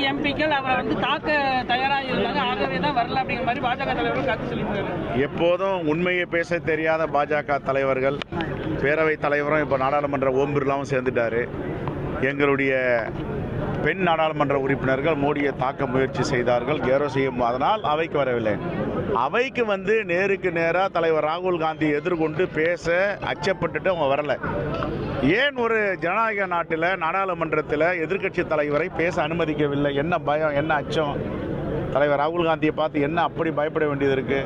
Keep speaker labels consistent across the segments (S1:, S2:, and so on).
S1: எம்பிக்கள் அவரை தாக்க தயாராக இருந்தாங்க, ஆகவே தான் வரல அப்படிங்கிற மாதிரி பாஜக தலைவர்கள் கருத்து சொல்லியிருக்காரு.
S2: எப்போதும் உண்மையை பேச தெரியாத பாஜக தலைவர்கள், பேரவைத் தலைவரும் இப்போ நாடாளுமன்ற ஓம் பிர்லாவும் சேர்ந்துட்டாரு. எங்களுடைய பெண் நாடாளுமன்ற உறுப்பினர்கள் மோடியை தாக்க முயற்சி செய்தார்கள், கேரோ செய்யும், அதனால் அவைக்கு வரவில்லை. அவைக்கு நேருக்கு நேராக தலைவர் ராகுல் காந்தி எதிர்கொண்டு பேச அச்சப்பட்டுட்டு அவங்க வரல. ஏன் ஒரு ஜனநாயக நாட்டில் நாடாளுமன்றத்தில் எதிர்க்கட்சி தலைவரை பேச அனுமதிக்கவில்லை? என்ன பயம், என்ன அச்சம்? தலைவர் ராகுல் காந்தியை பார்த்து என்ன அப்படி பயப்பட வேண்டியது இருக்கு?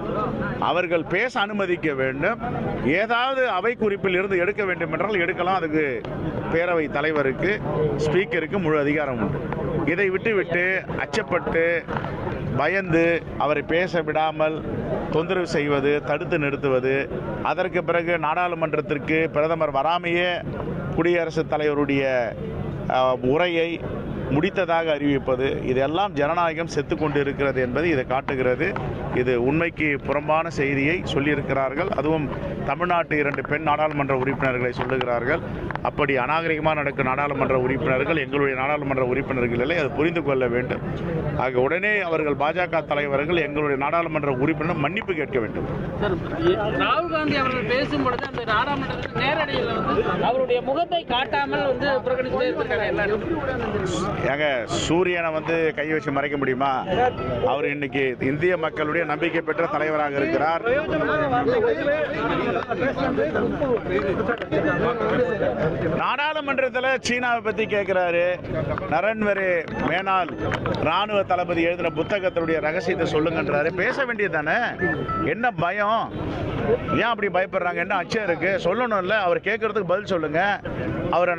S2: அவர்கள் பேச அனுமதிக்க வேண்டும். ஏதாவது அவை குறிப்பில் இருந்து எடுக்க வேண்டும் என்றால் எடுக்கலாம். அதுக்கு பேரவை தலைவருக்கு, ஸ்பீக்கருக்கு முழு அதிகாரம் உண்டு. இதை விட்டு அச்சப்பட்டு பயந்து அவரை பேச விடாமல் தொந்தரவு செய்வது, தடுத்து நிறுத்துவது, அதற்கு பிறகு நாடாளுமன்றத்திற்கு பிரதமர் வராமையே குடியரசுத் தலைவருடைய உரையை முடித்ததாக அறிவிப்பது, இதெல்லாம் ஜனநாயகம் செத்து கொண்டு இருக்கிறது என்பது இதை காட்டுகிறது. இது உண்மைக்கு புறம்பான செய்தியை சொல்லியிருக்கிறார்கள். அதுவும் தமிழ்நாட்டு 2 பெண் நாடாளுமன்ற உறுப்பினர்களை சொல்லுகிறார்கள். அப்படி அநாகரிகமாக நடக்கும் நாடாளுமன்ற உறுப்பினர்கள் எங்களுடைய நாடாளுமன்ற உறுப்பினர்கள் இல்லை, அது புரிந்து கொள்ள வேண்டும். ஆக உடனே அவர்கள் பாஜக தலைவர்கள் எங்களுடைய நாடாளுமன்ற உறுப்பினர் மன்னிப்பு கேட்க வேண்டும்.
S1: ராகுல் காந்தி அவர்கள் பேசும்பொழுது அந்த நாடாளுமன்றத்தில் நேரடியில் அவருடைய முகத்தை காட்டாமல் புறக்கணித்து
S2: ஏங்க சூரியனை கை வச்சு மறைக்க முடியுமா? அவர் இன்னைக்கு இந்திய மக்களுடைய நம்பிக்கை பெற்ற தலைவராக இருக்கிறார். நாடாளுமன்றத்தில் சீனாவை பத்தி கேட்கிறாரு. நரேந்திர மேனால் ராணுவ தளபதி எழுதின புத்தகத்தினுடைய ரகசியத்தை சொல்லுங்கன்றாரு. பேச வேண்டியது தானே, என்ன பயம்? ஏன் அப்படி பயப்படுறாங்க? என்ன அச்சம் இருக்கு? சொல்லணும்ல. அவர் கேட்கறதுக்கு பதில் சொல்லுங்க. அவரை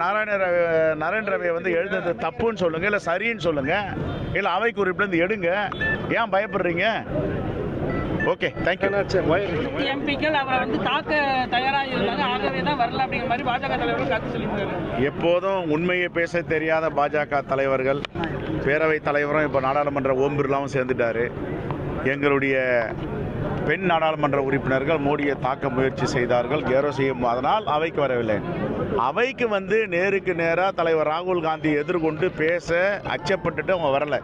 S2: நரேந்திர எழுதுறது தப்புன்னு சொல்லுங்க, இல்ல சரின்னு சொல்லுங்க, இல்ல அவை குறிப்பிலிருந்து எடுங்க. ஏன் பயப்படுறீங்க? Okay, thank you.
S1: எம்பிக்கள் அவரை தாக்க தயாராக இருந்தாங்க, ஆகவே தான் வரல அப்படிங்கிற மாதிரி பாஜக தலைவர்கள் கருத்து சொல்லியிருக்காரு.
S2: எப்போதும் உண்மையை பேச தெரியாத பாஜக தலைவர்கள், பேரவைத் தலைவரும் இப்போ நாடாளுமன்ற ஓம் பிர்லாவும் சேர்ந்துட்டாரு. எங்களுடைய பெண் நாடாளுமன்ற உறுப்பினர்கள் மோடியை தாக்க முயற்சி செய்தார்கள், கேரோ செய்யும், அதனால் அவைக்கு வரவில்லை. அவைக்கு நேருக்கு நேராக தலைவர் ராகுல் காந்தி எதிர்கொண்டு பேச அச்சப்பட்டுட்டு அவங்க வரல.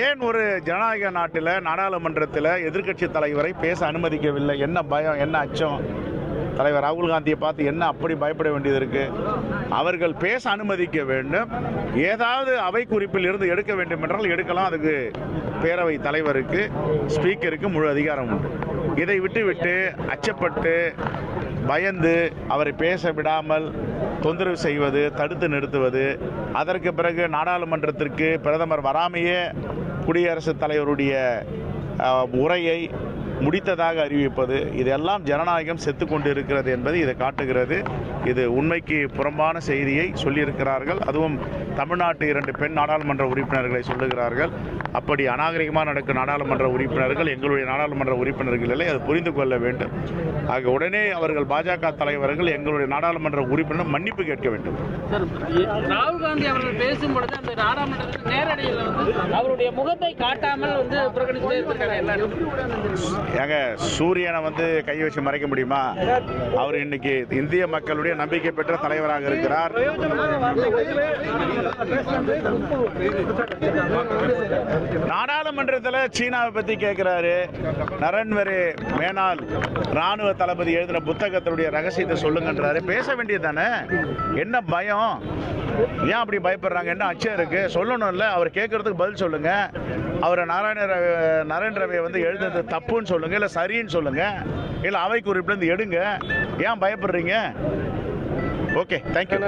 S2: ஏன் ஒரு ஜனநாயக நாட்டில் நாடாளுமன்றத்தில் எதிர்க்கட்சி தலைவரை பேச அனுமதிக்கவில்லை? என்ன பயம், என்ன அச்சம்? தலைவர் ராகுல் காந்தியை பார்த்து என்ன அப்படி பயப்பட வேண்டியது இருக்கு? அவர்கள் பேச அனுமதிக்க வேண்டும். ஏதாவது அவை குறிப்பில் இருந்து எடுக்க வேண்டும் என்றால் எடுக்கலாம். அதுக்கு பேரவை தலைவருக்கு, ஸ்பீக்கருக்கு முழு அதிகாரம் உண்டு. இதை விட்டு அச்சப்பட்டு பயந்து அவரை பேச விடாமல் தொந்தரவு செய்வது, தடுத்து நிறுத்துவது, அதற்கு பிறகு நாடாளுமன்றத்திற்கு பிரதமர் வராமையே குடியரசுத் தலைவருடைய உரையை முடித்ததாக அறிவிப்பது, இதெல்லாம் ஜனநாயகம் செத்து கொண்டு இருக்கிறது என்பது இதை காட்டுகிறது. இது உண்மைக்கு புறம்பான செய்தியை சொல்லியிருக்கிறார்கள். அதுவும் தமிழ்நாட்டு 2 பெண் நாடாளுமன்ற உறுப்பினர்களை சொல்லுகிறார்கள். அப்படி அநாகரிகமாக நடக்கும் நாடாளுமன்ற உறுப்பினர்கள் எங்களுடைய நாடாளுமன்ற உறுப்பினர்கள் இல்லை, அது புரிந்து கொள்ள வேண்டும். ஆக உடனே அவர்கள் பாஜக தலைவர்கள் எங்களுடைய நாடாளுமன்ற உறுப்பினர் மன்னிப்பு கேட்க வேண்டும்.
S1: ராகுல் காந்தி அவர்கள் பேசும்பொழுது அந்த நாடாளுமன்றத்தில் நேரடியில் அவருடைய முகத்தை காட்டாமல் புறக்கணித்து
S2: ஏங்க சூரியனை கை வச்சு மறைக்க முடியுமா? அவர் இன்னைக்கு இந்திய மக்களுடைய நம்பிக்கை பெற்ற தலைவராக இருக்கிறார். நாடாளுமன்றத்தில் சீனாவை பத்தி கேட்கிறாரு. நரேந்திர மேனால் ராணுவ தளபதி எழுதின புத்தகத்தினுடைய ரகசியத்தை சொல்லுங்கன்றாரு. பேச வேண்டியது தானே, என்ன பயம்? ஏன் அப்படி பயப்படுறாங்க? என்ன அச்சம் இருக்கு? சொல்லணும்ல. அவர் கேட்கறதுக்கு பதில் சொல்லுங்க. அவரை நரேந்திர எழுதுறது தப்புன்னு சொல்லுங்க, இல்ல சரின்னு சொல்லுங்க, இல்ல அவை குறிப்பிலிருந்து எடுங்க. ஏன் பயப்படுறீங்க? Okay, thank you.